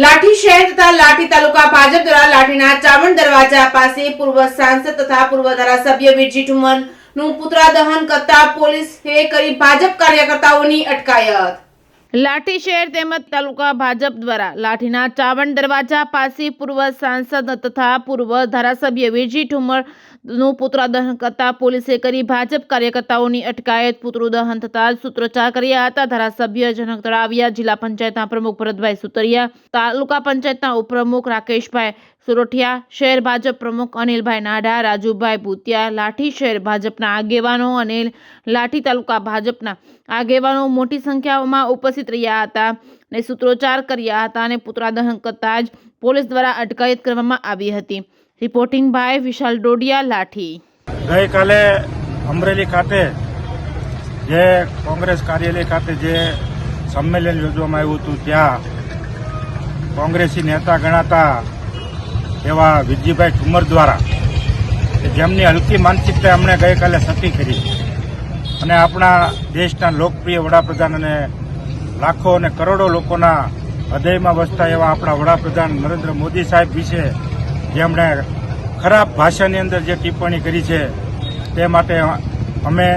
લાઠી શહેર તથા લાઠી તાલુકા ભાજપ દ્વારા લાઠીના ચાવણ દરવાજા પાસે પૂર્વ સાંસદ તથા પૂર્વ ધારાસભ્ય વીરજી ઠુમરનું પુતળા દહન કરતા પોલીસે કરી ભાજપ કાર્યકર્તાઓની અટકાયત। લાઠી શહેર તેમજ તાલુકા ભાજપ દ્વારા લાઠીના ચાવણ દરવાજા પાસે પૂર્વ સાંસદ તથા પૂર્વ ધારાસભ્ય વીરજી ઠુમરનું પુતળા દહન કરતા પોલીસે કરી ભાજપ કાર્યકર્તાઓની અટકાયત। પુતળું દહન થતા સૂત્રોચ્ચાર કર્યા હતા। ધારાસભ્ય જનક તળાવિયા, જિલ્લા પંચાયતના પ્રમુખ ભરતભાઈ સુતરિયા, તાલુકા પંચાયતના ઉપપ્રમુખ રાકેશભાઈ સુરોઠિયા, શહેર ભાજપ પ્રમુખ અનિલભાઈ નાડા, રાજુભાઈ ભૂતિયા, લાઠી શહેર ભાજપના આગેવાનો અને લાઠી તાલુકા ભાજપના આગેવાનો મોટી સંખ્યામાં ઉપસ્થિત રહ્યા હતા અને સૂત્રોચ્ચાર કર્યા હતા અને પુતળા દહન કરતા જ પોલીસ દ્વારા અટકાયત કરવામાં આવી હતી। રિપોર્ટિંગ બાય વિશાલ ડોડિયા, લાઠી। ગઈકાલે અમરેલી ખાતે જે કોંગ્રેસ કાર્યાલય ખાતે જે સંમેલન યોજવામાં આવ્યું હતું ત્યાં કોંગ્રેસી નેતા ગણાતા એવા વીરજીભાઈ ઠુમર દ્વારા જેમની હલકી માનસિકતા એમણે ગઈકાલે સતી કરી અને આપણા દેશના લોકપ્રિય વડાપ્રધાન અને લાખો અને કરોડો લોકોના હૃદયમાં વસતા એવા આપણા વડાપ્રધાન નરેન્દ્ર મોદી સાહેબ વિશે જેમણે ખરાબ ભાષાની અંદર જે ટિપ્પણી કરી છે તે માટે અમે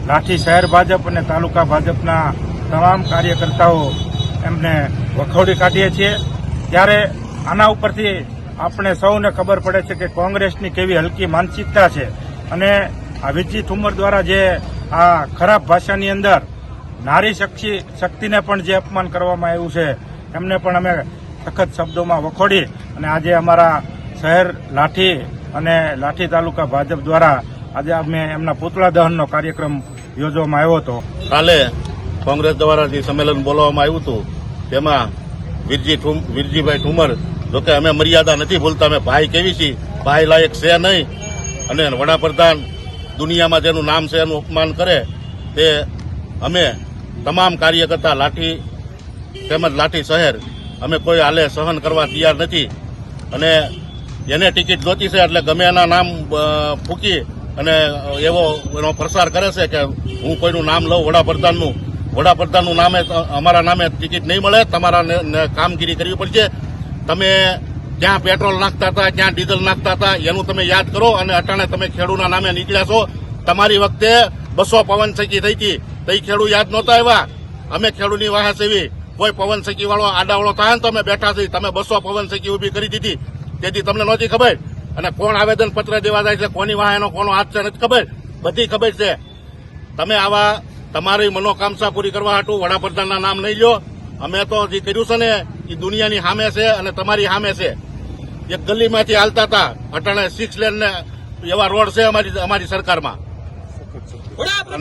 લાઠી શહેર ભાજપ અને તાલુકા ભાજપના તમામ કાર્યકર્તાઓ એમને વખોડી કાઢીએ છીએ। ત્યારે આના ઉપરથી આપણે સૌને ખબર પડે છે કે કોંગ્રેસની કેવી હલકી માનસિકતા છે અને આ વીરજી ઠુમર દ્વારા જે આ ખરાબ ભાષાની અંદર નારી શક્તિને પણ જે અપમાન કરવામાં આવ્યું છે એમને પણ અમે સખત શબ્દોમાં વખોડી અને આજે અમારા શહેર લાઠી અને લાઠી તાલુકા ભાજપ દ્વારા આજે અમે એમના પુતળા દહનનો કાર્યક્રમ યોજવામાં આવ્યો હતો। કાલે કોંગ્રેસ દ્વારા જે સંમેલન બોલાવવામાં આવ્યું હતું તેમાં વીરજીભાઈ ઠુમર જોકે અમે મર્યાદા નથી ભૂલતા, અમે ભાઈ કેવી છીએ, ભાઈ લાયક છે નહીં અને વડાપ્રધાન દુનિયામાં જેનું નામ છે એનું અપમાન કરે તે અમે તમામ કાર્યકર્તા લાઠી તેમજ લાઠી શહેર અમે કોઈ હાલે સહન કરવા તૈયાર નથી અને એને ટિકિટ જોતી છે એટલે ગમે એના નામ ફૂકી અને એનો પ્રસાર કરે છે કે હું કોઈનું નામ લઉં વડાપ્રધાનનું નામે અમારા નામે ટિકિટ નહીં મળે, તમારા કામગીરી કરવી પડશે। તમે જ્યાં પેટ્રોલ નાખતા હતા, જ્યાં ડીઝલ નાખતા હતા એનું તમે યાદ કરો અને અટાણે તમે ખેડૂના નામે નીકળ્યા છો। તમારી વખતે 200 પવનચક્કી થઈ હતી તો એ ખેડૂ યાદ નહોતા આવ્યા। અમે ખેડૂની વાહે સેવી, કોઈ પવનચક્કી વાળો આડાવાળો થાય ને તો અમે બેઠા છીએ। તમે 200 પવનચક્કી ઉભી કરી દીધી તેથી તમને નહોતી ખબર અને કોણ આવેદન પત્ર દેવા જાય છે, કોની વાહે એનો કોનો હાથ છે નથી ખબર, બધી ખબર છે। તમે આવા તમારી મનોકાંક્ષા પૂરી કરવા હાટું વડાપ્રધાનના નામ નહીં લ્યો। અમે તો જે કર્યું છે ને એ દુનિયાની સામે છે અને તમારી સામે છે। એક ગલીમાંથી હાલતા હતા અટાણે 6 લેન ને એવા રોડ છે અમારી સરકારમાં।